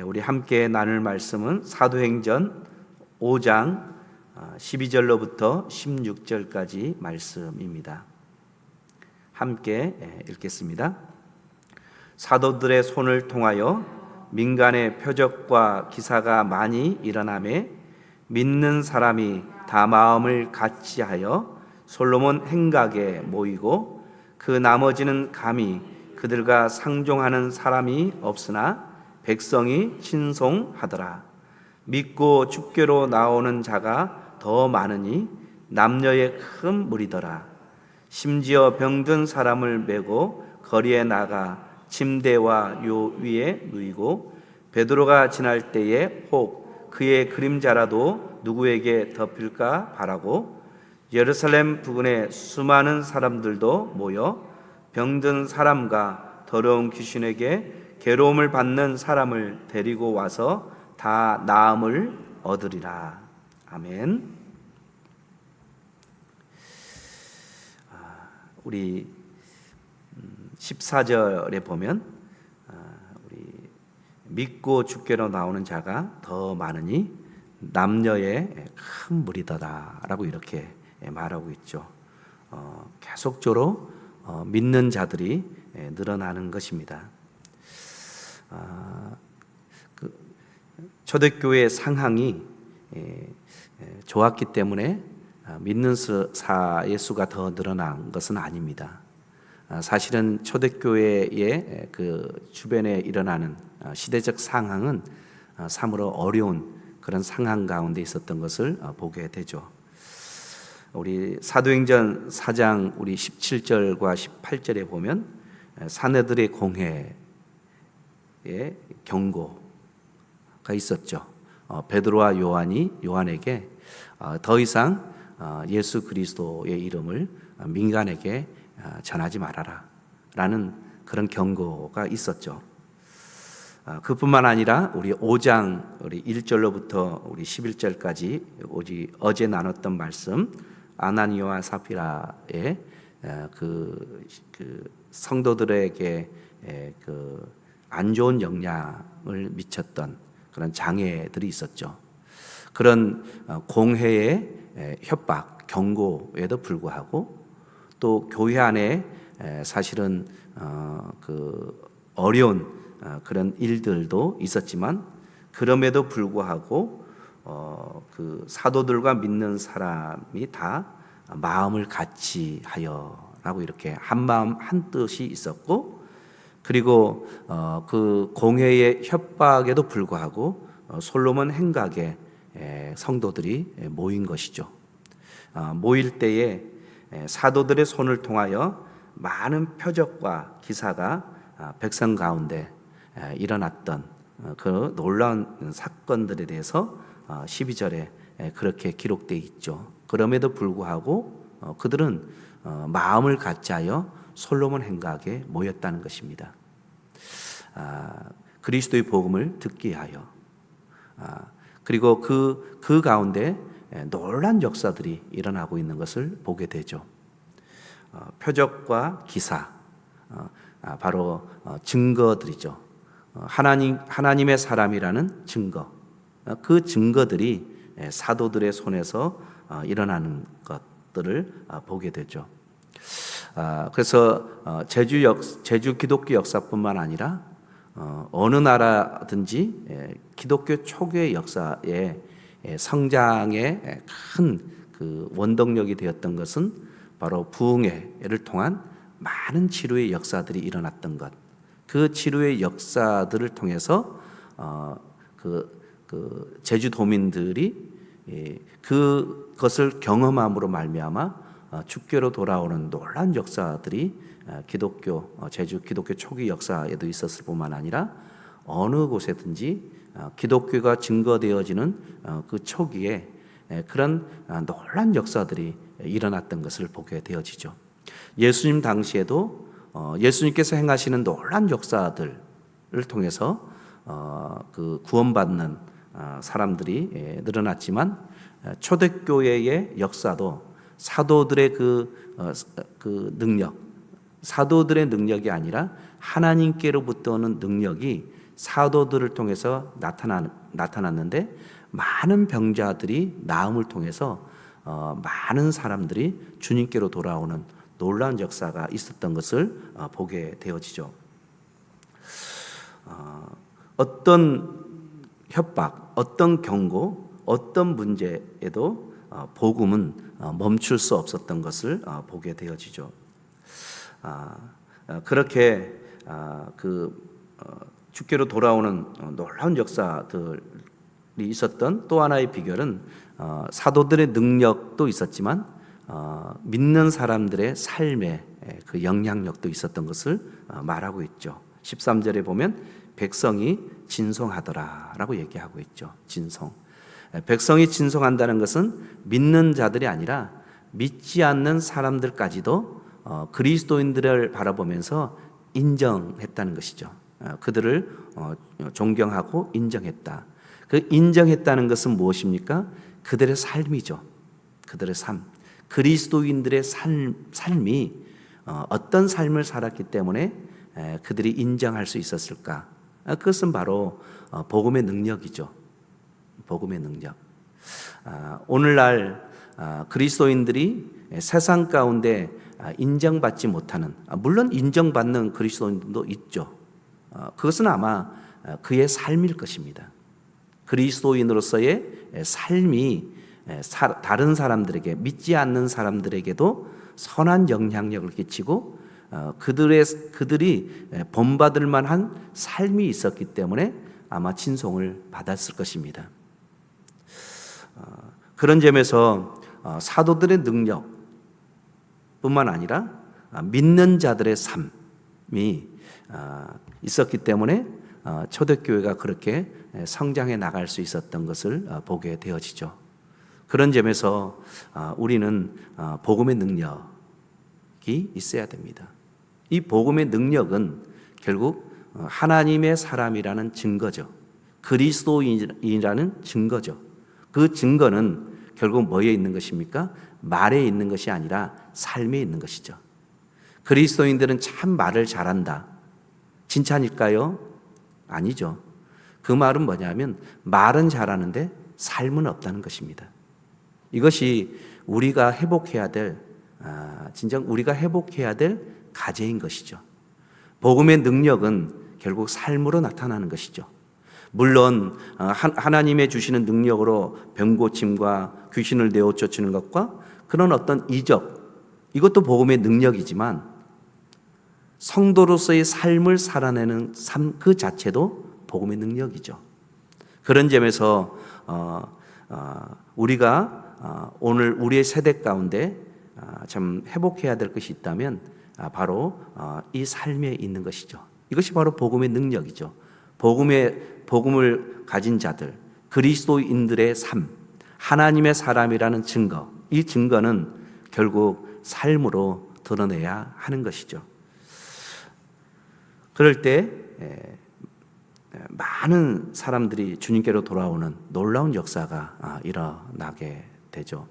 우리 함께 나눌 말씀은 사도행전 5장 12절로부터 16절까지 말씀입니다. 함께 읽겠습니다. 사도들의 손을 통하여 민간의 표적과 기사가 많이 일어나매 믿는 사람이 다 마음을 같이하여 솔로몬 행각에 모이고 그 나머지는 감히 그들과 상종하는 사람이 없으나 백성이 신송하더라. 믿고 주께로 나오는 자가 더 많으니 남녀의 큰 무리더라. 심지어 병든 사람을 메고 거리에 나가 침대와 요 위에 누이고 베드로가 지날 때에 혹 그의 그림자라도 누구에게 덮일까 바라고 예루살렘 부근에 수많은 사람들도 모여 병든 사람과 더러운 귀신에게 괴로움을 받는 사람을 데리고 와서 다 나음을 얻으리라. 아멘. 우리 14절에 보면 우리 믿고 주께로 나오는 자가 더 많으니 남녀의 큰 무리더라라고 이렇게 말하고 있죠. 계속적으로 믿는 자들이 늘어나는 것입니다. 초대교회 상황이 좋았기 때문에 믿는 사의 수가 더 늘어난 것은 아닙니다. 사실은 초대교회의 그 주변에 일어나는 시대적 상황은 참으로 어려운 그런 상황 가운데 있었던 것을 보게 되죠. 우리 사도행전 4장 우리 17절과 18절에 보면 사내들의 공회의 경고가 있었죠. 베드로와 요한에게 더 이상 예수 그리스도의 이름을 민간에게 전하지 말아라 라는 그런 경고가 있었죠. 그뿐만 아니라 우리 5장 우리 1절로부터 우리 11절까지 어제 나눴던 말씀 아나니아와 사피라의 그 성도들에게 그 안 좋은 영향을 미쳤던 그런 장애들이 있었죠. 그런 공회의 협박, 경고에도 불구하고 또 교회 안에 사실은 그 어려운 그런 일들도 있었지만 그럼에도 불구하고 그 사도들과 믿는 사람이 다 마음을 같이 하여라고 이렇게 한 마음 한 뜻이 있었고, 그리고 그 공회의 협박에도 불구하고 솔로몬 행각에 성도들이 모인 것이죠. 모일 때에 사도들의 손을 통하여 많은 표적과 기사가 백성 가운데 일어났던 그 놀라운 사건들에 대해서 12절에 그렇게 기록되어 있죠. 그럼에도 불구하고 그들은 마음을 같이하여 솔로몬 행각에 모였다는 것입니다. 그리스도의 복음을 듣기 위하여, 그리고 그 가운데 놀란 역사들이 일어나고 있는 것을 보게 되죠. 표적과 기사, 바로 증거들이죠. 하나님의 사람이라는 증거, 그 증거들이 사도들의 손에서 일어나는 것들을 보게 되죠. 그래서 제주 기독교 역사뿐만 아니라 어느 나라든지 기독교 초기의 역사에 성장의 큰 그 원동력이 되었던 것은 바로 부흥회를 통한 많은 치료의 역사들이 일어났던 것. 그 치료의 역사들을 통해서 그 제주도민들이 그것을 경험함으로 말미암아 주께로 돌아오는 놀라운 역사들이 제주 기독교 초기 역사에도 있었을 뿐만 아니라 어느 곳에든지 기독교가 증거되어지는 그 초기에 그런 놀라운 역사들이 일어났던 것을 보게 되어지죠. 예수님 당시에도 예수님께서 행하시는 놀라운 역사들을 통해서 그 구원받는 사람들이 늘어났지만 초대교회의 역사도 사도들의 그 능력, 사도들의 능력이 아니라 하나님께로부터 오는 능력이 사도들을 통해서 나타났는데 많은 병자들이 나음을 통해서 많은 사람들이 주님께로 돌아오는 놀라운 역사가 있었던 것을 보게 되어지죠. 어떤 협박, 어떤 경고, 어떤 문제에도 복음은 멈출 수 없었던 것을 보게 되어지죠. 그렇게 주께로 돌아오는 놀라운 역사들이 있었던 또 하나의 비결은 사도들의 능력도 있었지만 믿는 사람들의 삶에 그 영향력도 있었던 것을 말하고 있죠. 13절에 보면 백성이 진송하더라라고 얘기하고 있죠. 진송. 백성이 진송한다는 것은 믿는 자들이 아니라 믿지 않는 사람들까지도 그리스도인들을 바라보면서 인정했다는 것이죠. 그들을 존경하고 인정했다. 그 인정했다는 것은 무엇입니까? 그들의 삶이죠. 그들의 삶. 그리스도인들의 삶이 어떤 삶을 살았기 때문에 그들이 인정할 수 있었을까? 그것은 바로 복음의 능력이죠. 복음의 능력. 오늘날 그리스도인들이 세상 가운데 인정받지 못하는, 물론 인정받는 그리스도인들도 있죠. 그것은 아마 그의 삶일 것입니다. 그리스도인으로서의 삶이 다른 사람들에게, 믿지 않는 사람들에게도 선한 영향력을 끼치고 그들이 본받을 만한 삶이 있었기 때문에 아마 진송을 받았을 것입니다. 그런 점에서 사도들의 능력뿐만 아니라 믿는 자들의 삶이 있었기 때문에 초대교회가 그렇게 성장해 나갈 수 있었던 것을 보게 되어지죠. 그런 점에서 우리는 복음의 능력이 있어야 됩니다. 이 복음의 능력은 결국 하나님의 사람이라는 증거죠. 그리스도인이라는 증거죠. 그 증거는 결국 뭐에 있는 것입니까? 말에 있는 것이 아니라 삶에 있는 것이죠. 그리스도인들은 참 말을 잘한다. 칭찬일까요? 아니죠. 그 말은 뭐냐면 말은 잘하는데 삶은 없다는 것입니다. 이것이 우리가 회복해야 될 진정 우리가 회복해야 될 과제인 것이죠. 복음의 능력은 결국 삶으로 나타나는 것이죠. 물론 하나님의 주시는 능력으로 병고침과 귀신을 내어 쫓는 것과 그런 어떤 이적, 이것도 복음의 능력이지만 성도로서의 삶을 살아내는 삶 그 자체도 복음의 능력이죠. 그런 점에서 우리가 오늘 우리의 세대 가운데 참 회복해야 될 것이 있다면 바로 이 삶에 있는 것이죠. 이것이 바로 복음의 능력이죠. 복음을 가진 자들, 그리스도인들의 삶, 하나님의 사람이라는 증거, 이 증거는 결국 삶으로 드러내야 하는 것이죠. 그럴 때 많은 사람들이 주님께로 돌아오는 놀라운 역사가 일어나게 되죠.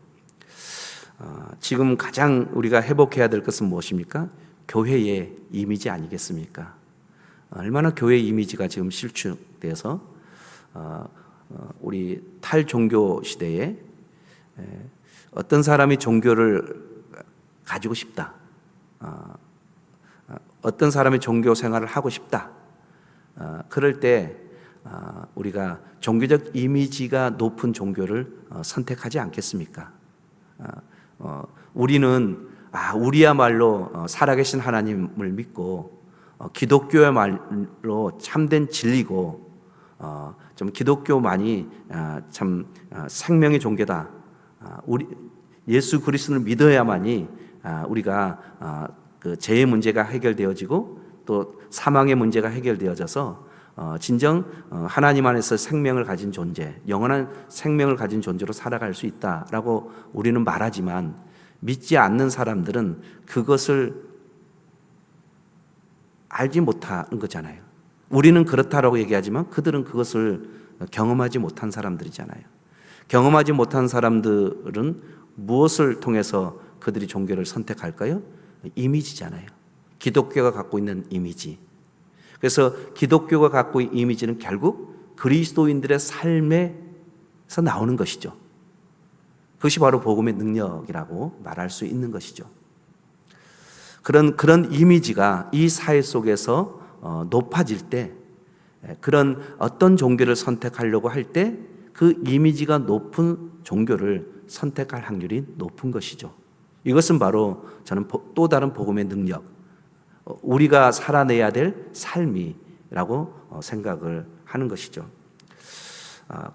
지금 가장 우리가 회복해야 될 것은 무엇입니까? 교회의 이미지 아니겠습니까? 얼마나 교회 이미지가 지금 실추돼서 우리 탈종교 시대에 어떤 사람이 종교를 가지고 싶다, 어떤 사람이 종교 생활을 하고 싶다, 그럴 때 우리가 종교적 이미지가 높은 종교를 선택하지 않겠습니까? 우리는 우리야말로 살아계신 하나님을 믿고 기독교야말로 참된 진리고 좀 기독교만이 참 생명의 종교다. 우리 예수 그리스도를 믿어야만이 우리가 그 죄의 문제가 해결되어지고 또 사망의 문제가 해결되어져서 진정 하나님 안에서 생명을 가진 존재, 영원한 생명을 가진 존재로 살아갈 수 있다라고 우리는 말하지만 믿지 않는 사람들은 그것을 알지 못하는 거잖아요. 우리는 그렇다라고 얘기하지만 그들은 그것을 경험하지 못한 사람들이잖아요. 경험하지 못한 사람들은 무엇을 통해서 그들이 종교를 선택할까요? 이미지잖아요. 기독교가 갖고 있는 이미지. 그래서 기독교가 갖고 있는 이미지는 결국 그리스도인들의 삶에서 나오는 것이죠. 그것이 바로 복음의 능력이라고 말할 수 있는 것이죠. 그런 이미지가 이 사회 속에서 높아질 때, 그런 어떤 종교를 선택하려고 할 때 그 이미지가 높은 종교를 선택할 확률이 높은 것이죠. 이것은 바로 저는 또 다른 복음의 능력, 우리가 살아내야 될 삶이라고 생각을 하는 것이죠.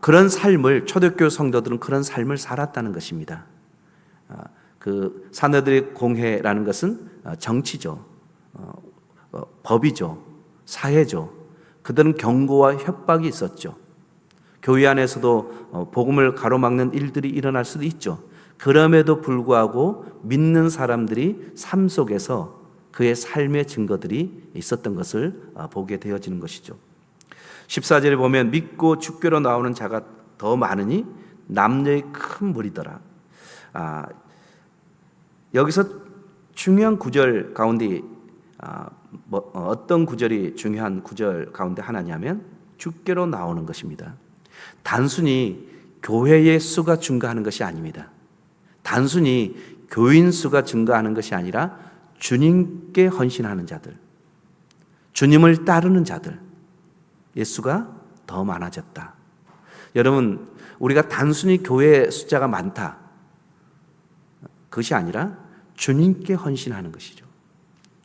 그런 삶을, 초대교회 성도들은 그런 삶을 살았다는 것입니다. 그 사내들의 공회라는 것은 정치죠, 법이죠, 사회죠. 그들은 경고와 협박이 있었죠. 교회 안에서도 복음을 가로막는 일들이 일어날 수도 있죠. 그럼에도 불구하고 믿는 사람들이 삶 속에서 그의 삶의 증거들이 있었던 것을 보게 되어지는 것이죠. 14절에 보면 믿고 주께로 나오는 자가 더 많으니 남녀의 큰 무리더라. 여기서 중요한 구절 가운데 어떤 구절이 중요한 구절 가운데 하나냐면 주께로 나오는 것입니다. 단순히 교회의 수가 증가하는 것이 아닙니다. 단순히 교인 수가 증가하는 것이 아니라 주님께 헌신하는 자들, 주님을 따르는 자들, 예수가 더 많아졌다. 여러분, 우리가 단순히 교회 숫자가 많다, 그것이 아니라 주님께 헌신하는 것이죠.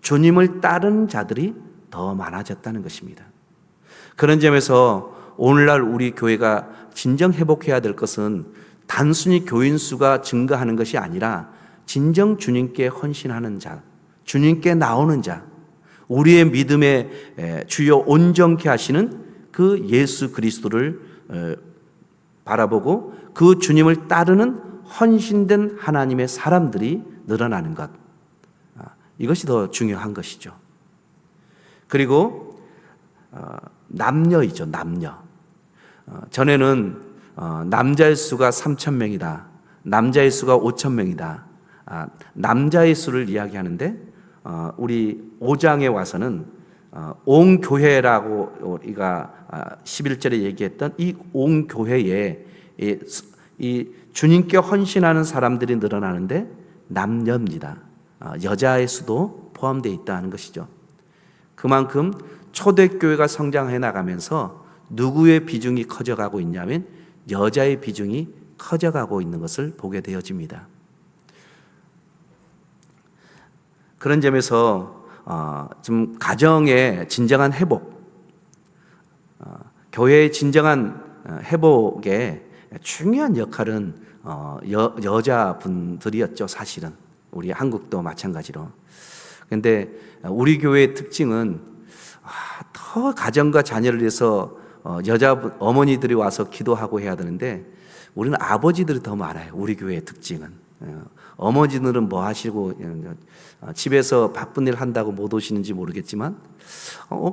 주님을 따르는 자들이 더 많아졌다는 것입니다. 그런 점에서 오늘날 우리 교회가 진정 회복해야 될 것은 단순히 교인 수가 증가하는 것이 아니라 진정 주님께 헌신하는 자, 주님께 나오는 자, 우리의 믿음의 주요 온전케 하시는 그 예수 그리스도를 바라보고 그 주님을 따르는 헌신된 하나님의 사람들이 늘어나는 것, 이것이 더 중요한 것이죠. 그리고 남녀이죠, 남녀. 전에는 남자의 수가 3,000명이다, 남자의 수가 5,000명이다, 남자의 수를 이야기하는데 우리 5장에 와서는 온 교회라고 우리가 11절에 얘기했던 이 온 교회에 이 주님께 헌신하는 사람들이 늘어나는데 남녀입니다. 여자의 수도 포함되어 있다는 것이죠. 그만큼 초대교회가 성장해 나가면서 누구의 비중이 커져가고 있냐면 여자의 비중이 커져가고 있는 것을 보게 되어집니다. 그런 점에서 좀 가정의 진정한 회복, 교회의 진정한 회복에 중요한 역할은 여자분들이었죠. 사실은 우리 한국도 마찬가지로. 그런데 우리 교회의 특징은 더 가정과 자녀를 위해서 여자분 어머니들이 와서 기도하고 해야 되는데 우리는 아버지들이 더 많아요. 우리 교회의 특징은. 어머니들은 뭐 하시고 집에서 바쁜 일 한다고 못 오시는지 모르겠지만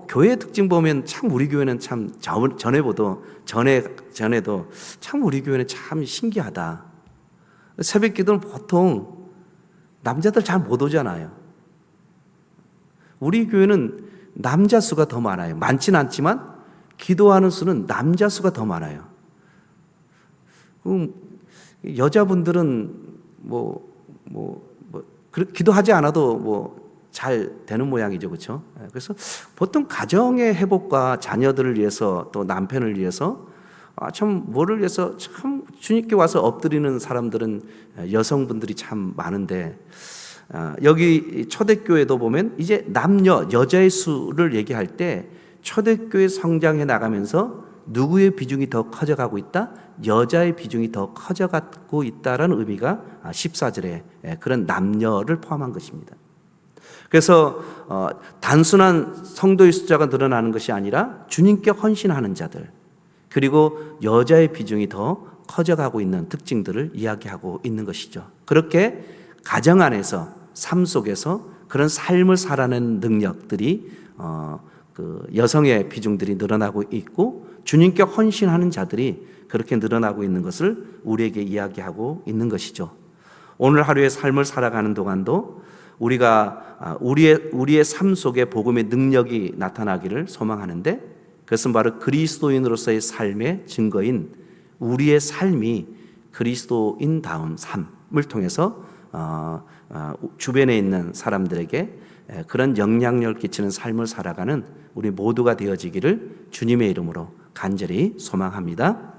교회의 특징 보면 참 우리 교회는 참 전에도 참 우리 교회는 참 신기하다. 새벽 기도는 보통 남자들 잘 못 오잖아요. 우리 교회는 남자 수가 더 많아요. 많지는 않지만 기도하는 수는 남자 수가 더 많아요. 여자분들은 기도하지 않아도 잘 되는 모양이죠, 그렇죠? 그래서 보통 가정의 회복과 자녀들을 위해서 또 남편을 위해서 참 뭐를 위해서 참 주님께 와서 엎드리는 사람들은 여성분들이 참 많은데 여기 초대교회도 보면 이제 남녀 여자의 수를 얘기할 때 초대교회 성장해 나가면서 누구의 비중이 더 커져가고 있다? 여자의 비중이 더 커져가고 있다라는 의미가 14절에 그런 남녀를 포함한 것입니다. 그래서 단순한 성도의 숫자가 늘어나는 것이 아니라 주님께 헌신하는 자들, 그리고 여자의 비중이 더 커져가고 있는 특징들을 이야기하고 있는 것이죠. 그렇게 가정 안에서 삶 속에서 그런 삶을 살아내는 능력들이 그 여성의 비중들이 늘어나고 있고 주님께 헌신하는 자들이 그렇게 늘어나고 있는 것을 우리에게 이야기하고 있는 것이죠. 오늘 하루의 삶을 살아가는 동안도 우리가 우리의 삶 속에 복음의 능력이 나타나기를 소망하는데, 그것은 바로 그리스도인으로서의 삶의 증거인 우리의 삶이 그리스도인다운 삶을 통해서 주변에 있는 사람들에게 그런 영향력을 끼치는 삶을 살아가는 우리 모두가 되어지기를 주님의 이름으로 간절히 소망합니다.